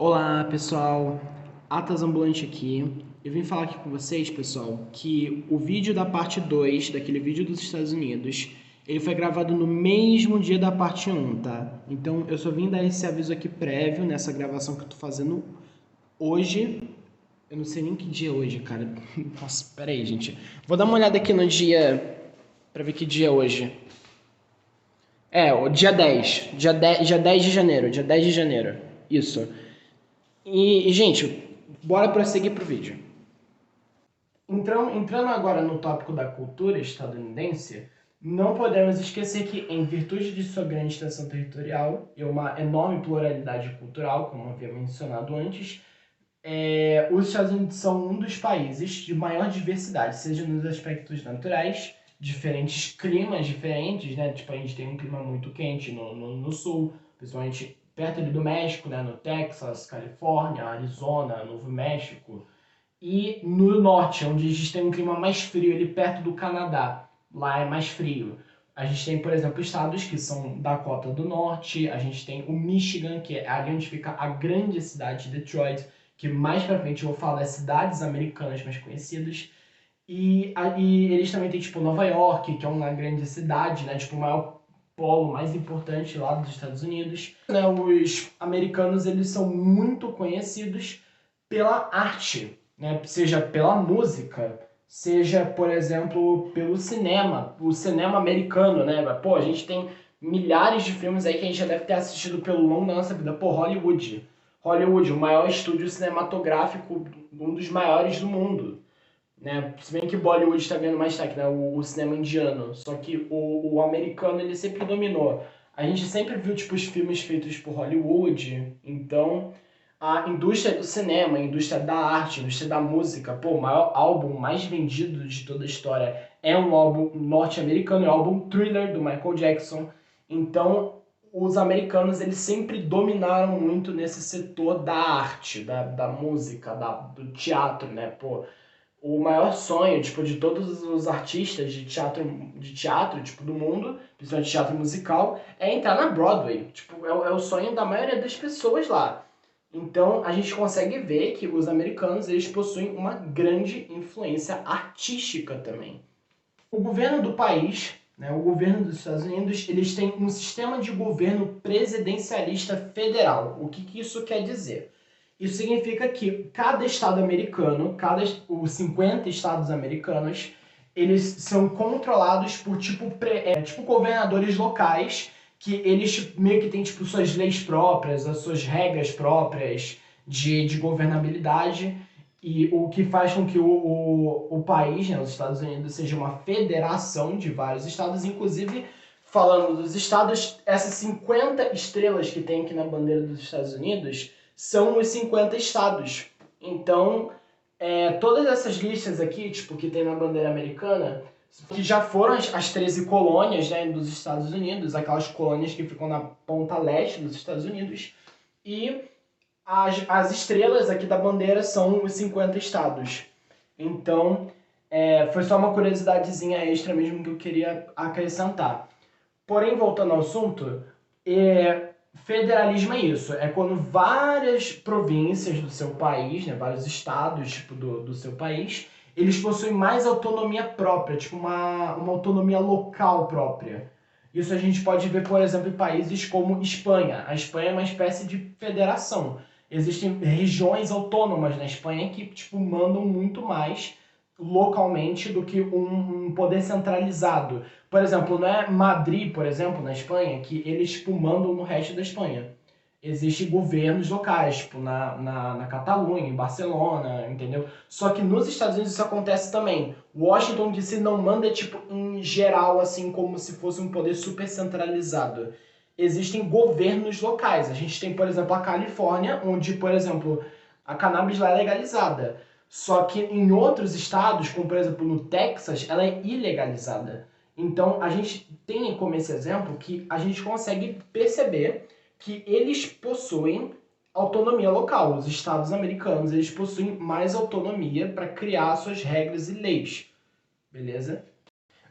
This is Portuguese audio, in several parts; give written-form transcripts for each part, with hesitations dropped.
Olá pessoal, Atas Ambulante aqui. Eu vim falar aqui com vocês, pessoal, que o vídeo da parte 2, daquele vídeo dos Estados Unidos, ele foi gravado no mesmo dia da parte 1, tá? Então eu só vim dar esse aviso aqui prévio nessa gravação que eu tô fazendo hoje. Eu não sei nem que dia é hoje, cara. Nossa, pera aí, gente. Vou dar uma olhada aqui no dia pra ver que dia é hoje. O dia 10. Dia 10 de janeiro. Dia 10 de janeiro. Isso. Gente, bora prosseguir pro vídeo. Entrando agora no tópico da cultura estadunidense, não podemos esquecer que, em virtude de sua grande extensão territorial e uma enorme pluralidade cultural, como havia mencionado antes, os Estados Unidos são um dos países de maior diversidade, seja nos aspectos naturais, diferentes climas diferentes, né? Tipo, a gente tem um clima muito quente no sul, principalmente perto ali do México, né? No Texas, Califórnia, Arizona, Novo México. E no norte, onde a gente tem um clima mais frio, ali perto do Canadá. Lá é mais frio. A gente tem, por exemplo, estados que são Dakota do Norte, a gente tem o Michigan, que é ali onde fica a grande cidade de Detroit, que mais pra frente eu vou falar das cidades americanas mais conhecidas. E eles também têm, tipo, Nova York, que é uma grande cidade, né? Tipo, o maior polo mais importante lá dos Estados Unidos. Né, os americanos, eles são muito conhecidos pela arte, né? Seja pela música, seja, por exemplo, pelo cinema, o cinema americano, né? Pô, a gente tem milhares de filmes aí que a gente já deve ter assistido pelo longo da nossa vida. Pô, Hollywood. Hollywood, o maior estúdio cinematográfico, um dos maiores do mundo. Né? Se bem que Bollywood está ganhando mais destaque, né? O cinema indiano. Só que o americano, ele sempre dominou. A gente sempre viu, tipo, os filmes feitos por Hollywood. Então, a indústria do cinema, a indústria da arte, a indústria da música, pô, o maior álbum mais vendido de toda a história é um álbum norte-americano, é o álbum Thriller, do Michael Jackson. Então, os americanos, eles sempre dominaram muito nesse setor da arte, da música, do teatro, né? Pô, o maior sonho, tipo, de todos os artistas de teatro, tipo, do mundo, principalmente teatro musical, é entrar na Broadway. Tipo, é o sonho da maioria das pessoas lá. Então, a gente consegue ver que os americanos, eles possuem uma grande influência artística também. O governo do país, né, o governo dos Estados Unidos, eles têm um sistema de governo presidencialista federal. O que isso quer dizer? Isso significa que cada estado americano, os 50 estados americanos, eles são controlados por tipo governadores locais, que eles meio que têm tipo suas leis próprias, as suas regras próprias de governabilidade, e o que faz com que o país, né, os Estados Unidos, seja uma federação de vários estados, inclusive falando dos estados, essas 50 estrelas que tem aqui na bandeira dos Estados Unidos são os 50 estados. Então, todas essas listas aqui, tipo, que tem na bandeira americana, que já foram as 13 colônias, né, dos Estados Unidos, aquelas colônias que ficam na ponta leste dos Estados Unidos, e as estrelas aqui da bandeira são os 50 estados. Então, foi só uma curiosidadezinha extra mesmo que eu queria acrescentar. Porém, voltando ao assunto, federalismo é isso. É quando várias províncias do seu país, né, vários estados tipo, do seu país, eles possuem mais autonomia própria, tipo uma autonomia local própria. Isso a gente pode ver, por exemplo, em países como Espanha. A Espanha é uma espécie de federação. Existem regiões autônomas na Espanha que tipo, mandam muito mais localmente do que um poder centralizado. Por exemplo, não é Madrid, por exemplo, na Espanha, que eles tipo, mandam no resto da Espanha. Existem governos locais, tipo na Catalunha, em Barcelona, entendeu? Só que nos Estados Unidos isso acontece também. Washington DC não manda tipo em geral, assim, como se fosse um poder super centralizado. Existem governos locais. A gente tem, por exemplo, a Califórnia, onde, por exemplo, a cannabis lá é legalizada. Só que em outros estados, como por exemplo no Texas, ela é ilegalizada. Então a gente tem como esse exemplo que a gente consegue perceber que eles possuem autonomia local. Os estados americanos, eles possuem mais autonomia para criar suas regras e leis. Beleza?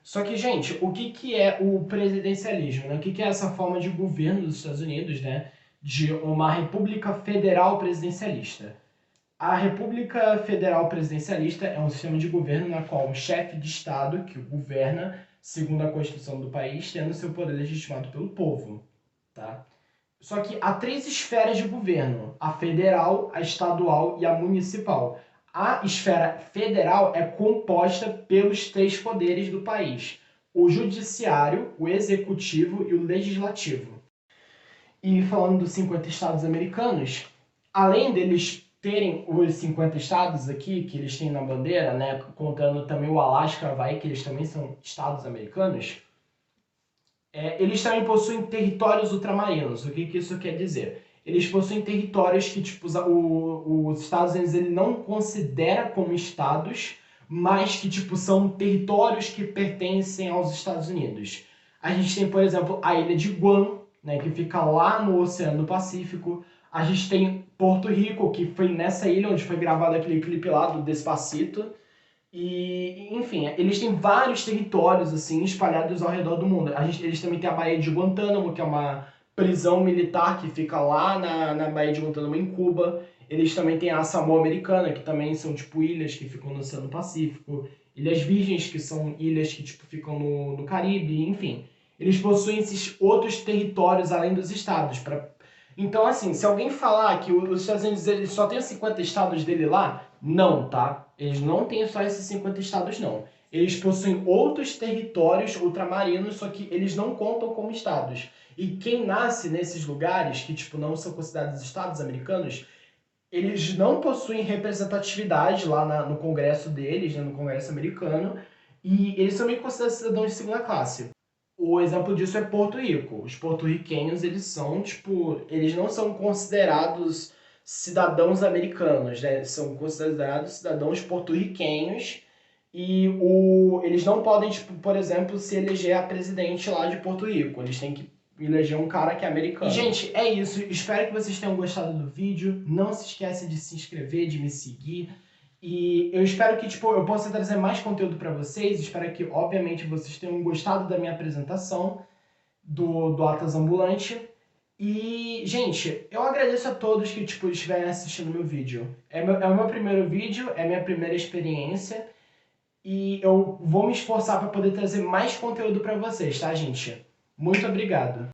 Só que, gente, o que é o presidencialismo? Né? O que é essa forma de governo dos Estados Unidos, né? de uma república federal presidencialista. A República Federal Presidencialista é um sistema de governo na qual o chefe de Estado, que o governa, segundo a Constituição do país, tendo seu poder legitimado pelo povo. Tá? Só que há 3 esferas de governo: a federal, a estadual e a municipal. A esfera federal é composta pelos 3 poderes do país: o judiciário, o executivo e o legislativo. E falando dos 50 estados americanos, além deles terem os 50 estados aqui, que eles têm na bandeira, né, contando também o Alasca e o Havaí, que eles também são estados americanos, eles também possuem territórios ultramarinos. O que isso quer dizer? Eles possuem territórios que tipo, os Estados Unidos ele não considera como estados, mas que tipo, são territórios que pertencem aos Estados Unidos. A gente tem, por exemplo, a ilha de Guam, né, que fica lá no Oceano Pacífico. A gente tem Porto Rico, que foi nessa ilha onde foi gravado aquele clipe lá do Despacito. E, enfim, eles têm vários territórios assim espalhados ao redor do mundo. Eles também têm a Baía de Guantánamo, que é uma prisão militar que fica lá na Baía de Guantánamo, em Cuba. Eles também têm a Samoa Americana, que também são tipo ilhas que ficam no Oceano Pacífico. Ilhas Virgens, que são ilhas que tipo, ficam no Caribe, enfim. Eles possuem esses outros territórios além dos estados. Então, assim, se alguém falar que os Estados Unidos eles só tem os 50 estados dele lá, não, tá? Eles não têm só esses 50 estados, não. Eles possuem outros territórios ultramarinos, só que eles não contam como estados. E quem nasce nesses lugares, que tipo não são considerados estados americanos, eles não possuem representatividade lá no Congresso deles, né, no Congresso americano, e eles são meio considerados cidadãos de segunda classe. O exemplo disso é Porto Rico. Os porto-riquenhos, eles são, tipo, eles não são considerados cidadãos americanos, né? São considerados cidadãos porto-riquenhos e eles não podem, tipo, por exemplo, se eleger a presidente lá de Porto Rico. Eles têm que eleger um cara que é americano. E, gente, é isso. Espero que vocês tenham gostado do vídeo. Não se esqueça de se inscrever, de me seguir. E eu espero que tipo, eu possa trazer mais conteúdo para vocês. Espero que, obviamente, vocês tenham gostado da minha apresentação do Atlas Ambulante. E, gente, eu agradeço a todos que tipo, estiverem assistindo meu vídeo. É o meu primeiro vídeo, é a minha primeira experiência. E eu vou me esforçar para poder trazer mais conteúdo para vocês, tá, gente? Muito obrigado.